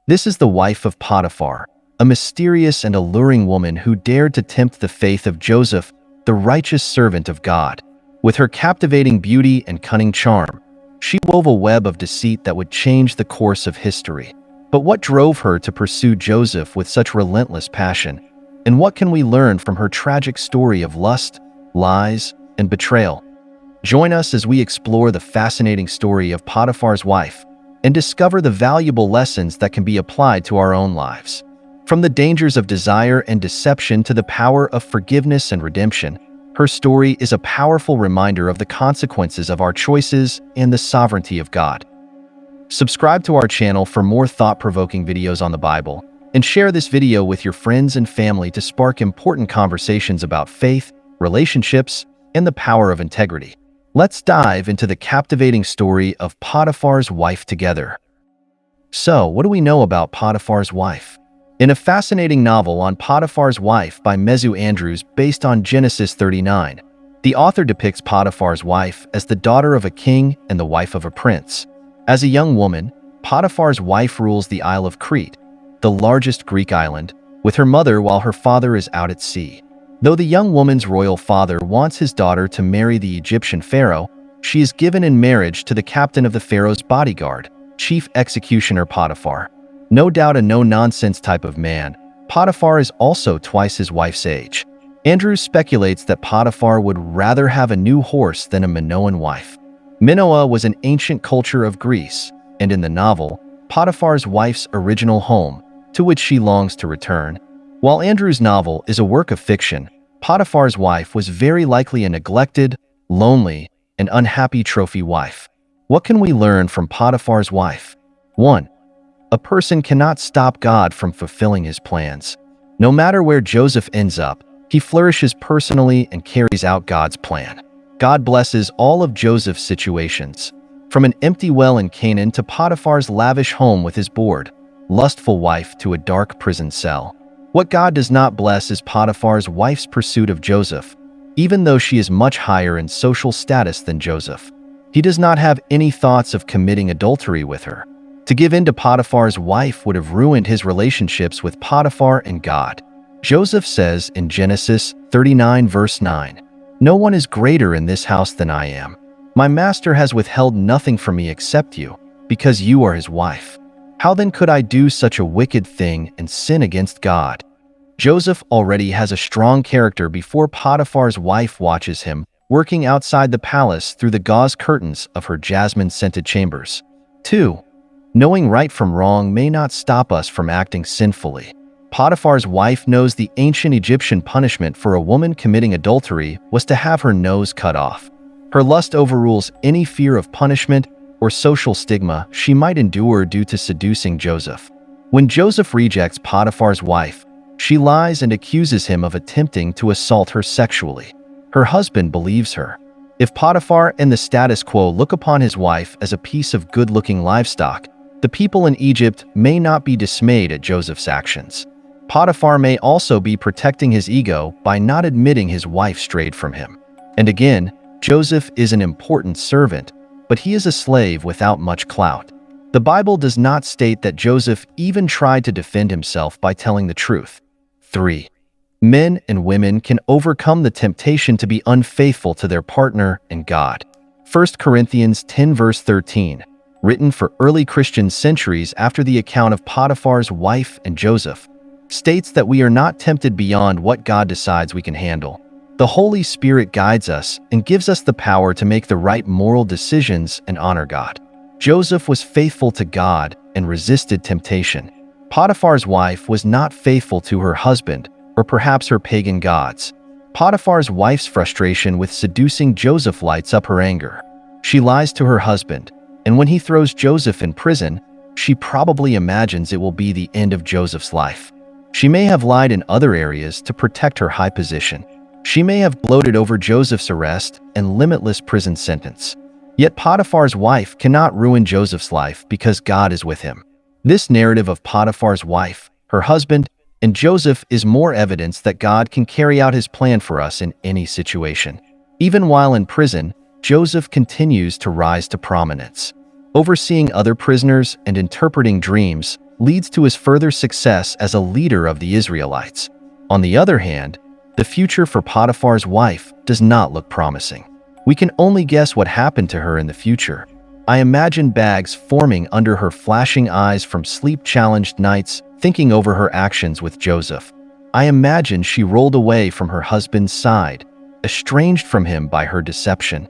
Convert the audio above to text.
This is the wife of Potiphar, a mysterious and alluring woman who dared to tempt the faith of Joseph, the righteous servant of God. With her captivating beauty and cunning charm, she wove a web of deceit that would change the course of history. But what drove her to pursue Joseph with such relentless passion? And what can we learn from her tragic story of lust, lies, and betrayal? Join us as we explore the fascinating story of Potiphar's wife and discover the valuable lessons that can be applied to our own lives. From the dangers of desire and deception to the power of forgiveness and redemption, her story is a powerful reminder of the consequences of our choices and the sovereignty of God. Subscribe to our channel for more thought-provoking videos on the Bible, and share this video with your friends and family to spark important conversations about faith, relationships, and the power of integrity. Let's dive into the captivating story of Potiphar's wife together. So, what do we know about Potiphar's wife? In a fascinating novel on Potiphar's wife by Mezu Andrews based on Genesis 39, the author depicts Potiphar's wife as the daughter of a king and the wife of a prince. As a young woman, Potiphar's wife rules the Isle of Crete, the largest Greek island, with her mother while her father is out at sea. Though the young woman's royal father wants his daughter to marry the Egyptian pharaoh, she is given in marriage to the captain of the pharaoh's bodyguard, chief executioner Potiphar. No doubt a no-nonsense type of man, Potiphar is also twice his wife's age. Andrews speculates that Potiphar would rather have a new horse than a Minoan wife. Minoa was an ancient culture of Greece, and in the novel, Potiphar's wife's original home, to which she longs to return. While Andrews' novel is a work of fiction, Potiphar's wife was very likely a neglected, lonely, and unhappy trophy wife. What can we learn from Potiphar's wife? 1. A person cannot stop God from fulfilling his plans. No matter where Joseph ends up, he flourishes personally and carries out God's plan. God blesses all of Joseph's situations, from an empty well in Canaan to Potiphar's lavish home with his bored, lustful wife to a dark prison cell. What God does not bless is Potiphar's wife's pursuit of Joseph, even though she is much higher in social status than Joseph. He does not have any thoughts of committing adultery with her. To give in to Potiphar's wife would have ruined his relationships with Potiphar and God. Joseph says in Genesis 39 verse 9, "No one is greater in this house than I am. My master has withheld nothing from me except you, because you are his wife. How then could I do such a wicked thing and sin against God?" Joseph already has a strong character before Potiphar's wife watches him working outside the palace through the gauze curtains of her jasmine-scented chambers. 2. Knowing right from wrong may not stop us from acting sinfully. Potiphar's wife knows the ancient Egyptian punishment for a woman committing adultery was to have her nose cut off. Her lust overrules any fear of punishment or social stigma she might endure due to seducing Joseph. When Joseph rejects Potiphar's wife, she lies and accuses him of attempting to assault her sexually. Her husband believes her. If Potiphar and the status quo look upon his wife as a piece of good-looking livestock, the people in Egypt may not be dismayed at Joseph's actions. Potiphar may also be protecting his ego by not admitting his wife strayed from him. And again, Joseph is an important servant, but he is a slave without much clout. The Bible does not state that Joseph even tried to defend himself by telling the truth. 3. Men and women can overcome the temptation to be unfaithful to their partner and God. 1 Corinthians 10 verse 13, written for early Christian centuries after the account of Potiphar's wife and Joseph, states that we are not tempted beyond what God decides we can handle. The Holy Spirit guides us and gives us the power to make the right moral decisions and honor God. Joseph was faithful to God and resisted temptation. Potiphar's wife was not faithful to her husband, or perhaps her pagan gods. Potiphar's wife's frustration with seducing Joseph lights up her anger. She lies to her husband, and when he throws Joseph in prison, she probably imagines it will be the end of Joseph's life. She may have lied in other areas to protect her high position. She may have gloated over Joseph's arrest and limitless prison sentence. Yet Potiphar's wife cannot ruin Joseph's life because God is with him. This narrative of Potiphar's wife, her husband, and Joseph is more evidence that God can carry out his plan for us in any situation. Even while in prison, Joseph continues to rise to prominence. Overseeing other prisoners and interpreting dreams, leads to his further success as a leader of the Israelites. On the other hand, the future for Potiphar's wife does not look promising. We can only guess what happened to her in the future. I imagine bags forming under her flashing eyes from sleep-challenged nights, thinking over her actions with Joseph. I imagine she rolled away from her husband's side, estranged from him by her deception.